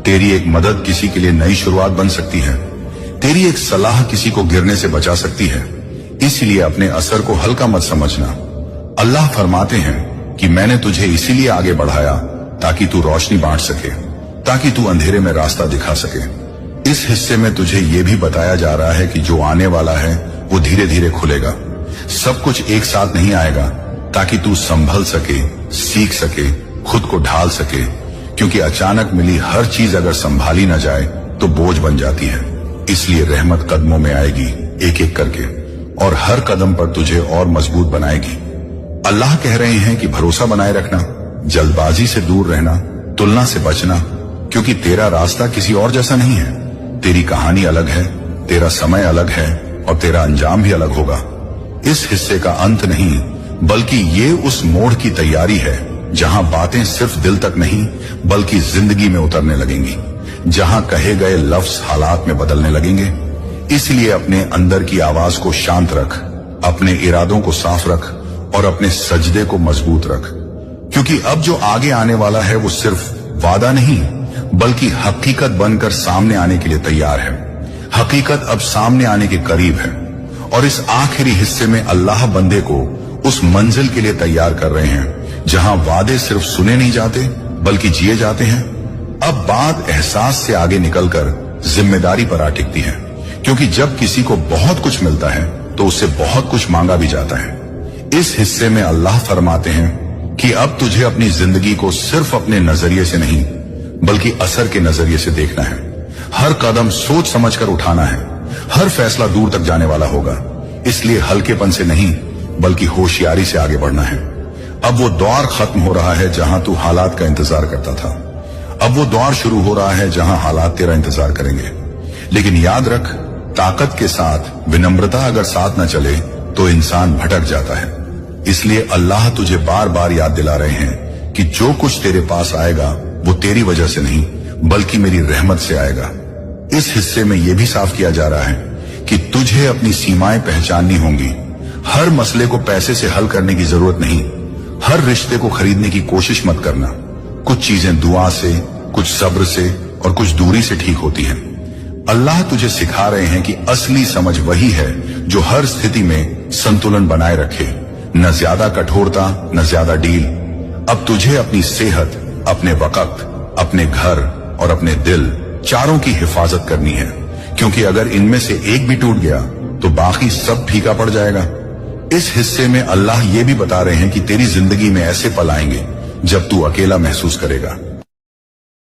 तेरी एक मदद किसी के लिए नई शुरुआत बन सकती है, तेरी एक सलाह किसी को गिरने से बचा सकती है। इसलिए अपने असर को हल्का मत समझना। अल्लाह फरमाते हैं कि मैंने तुझे इसीलिए आगे बढ़ाया ताकि तू रोशनी बांट सके, ताकि तू अंधेरे में रास्ता दिखा सके। इस हिस्से में तुझे ये भी बताया जा रहा है कि जो आने वाला है वो धीरे धीरे खुलेगा। सब कुछ एक साथ नहीं आएगा, ताकि तू संभल सके, सीख सके, खुद को ढाल सके, क्योंकि अचानक मिली हर चीज अगर संभाली न जाए तो बोझ बन जाती है। इसलिए रहमत कदमों में आएगी एक एक करके, और हर कदम पर तुझे और मजबूत बनाएगी। अल्लाह कह रहे हैं कि भरोसा बनाए रखना, जल्दबाजी से दूर रहना, तुलना से बचना, क्योंकि तेरा रास्ता किसी और जैसा नहीं है। तेरी कहानी अलग है, तेरा समय अलग है, और तेरा अंजाम भी अलग होगा। इस हिस्से का अंत नहीं, बल्कि ये उस मोड़ की तैयारी है जहां बातें सिर्फ दिल तक नहीं बल्कि जिंदगी में उतरने लगेंगी, जहां कहे गए लफ्ज हालात में बदलने लगेंगे। इसलिए अपने अंदर की आवाज को शांत रख, अपने इरादों को साफ रख, और अपने सजदे को मजबूत रख, क्योंकि अब जो आगे आने वाला है वो सिर्फ वादा नहीं बल्कि हकीकत बनकर सामने आने के लिए तैयार है। हकीकत अब सामने आने के करीब है, और इस आखिरी हिस्से में अल्लाह बंदे को उस मंजिल के लिए तैयार कर रहे हैं जहां वादे सिर्फ सुने नहीं जाते बल्कि जिए जाते हैं। अब बात एहसास से आगे निकलकर जिम्मेदारी पर आ टिकती है, क्योंकि जब किसी को बहुत कुछ मिलता है तो उससे बहुत कुछ मांगा भी जाता है। इस हिस्से में अल्लाह फरमाते हैं कि अब तुझे अपनी जिंदगी को सिर्फ अपने नजरिए से नहीं बल्कि असर के नजरिए से देखना है। हर कदम सोच समझकर उठाना है, हर फैसला दूर तक जाने वाला होगा। इसलिए हल्केपन से नहीं बल्कि होशियारी से आगे बढ़ना है। अब वो दौर खत्म हो रहा है जहां तू हालात का इंतजार करता था, अब वो दौर शुरू हो रहा है जहां हालात तेरा इंतजार करेंगे। लेकिन याद रख, ताकत के साथ विनम्रता अगर साथ न चले तो इंसान भटक जाता है। इसलिए अल्लाह तुझे बार बार याद दिला रहे हैं कि जो कुछ तेरे पास आएगा वो तेरी वजह से नहीं बल्कि मेरी रहमत से आएगा। इस हिस्से में यह भी साफ किया जा रहा है कि तुझे अपनी सीमाएं पहचाननी होंगी। हर मसले को पैसे से हल करने की जरूरत नहीं, हर रिश्ते को खरीदने की कोशिश मत करना। कुछ चीजें दुआ से, कुछ सब्र से और कुछ दूरी से ठीक होती हैं। अल्लाह तुझे सिखा रहे हैं कि असली समझ वही है जो हर स्थिति में संतुलन बनाए रखे, न ज्यादा कठोरता न ज्यादा डील। अब तुझे अपनी सेहत, अपने वक्त, अपने घर और अपने दिल चारों की हिफाजत करनी है, क्योंकि अगर इनमें से एक भी टूट गया तो बाकी सब फीका पड़ जाएगा। इस हिस्से में अल्लाह ये भी बता रहे हैं कि तेरी जिंदगी में ऐसे पल आएंगे जब तू अकेला महसूस करेगा,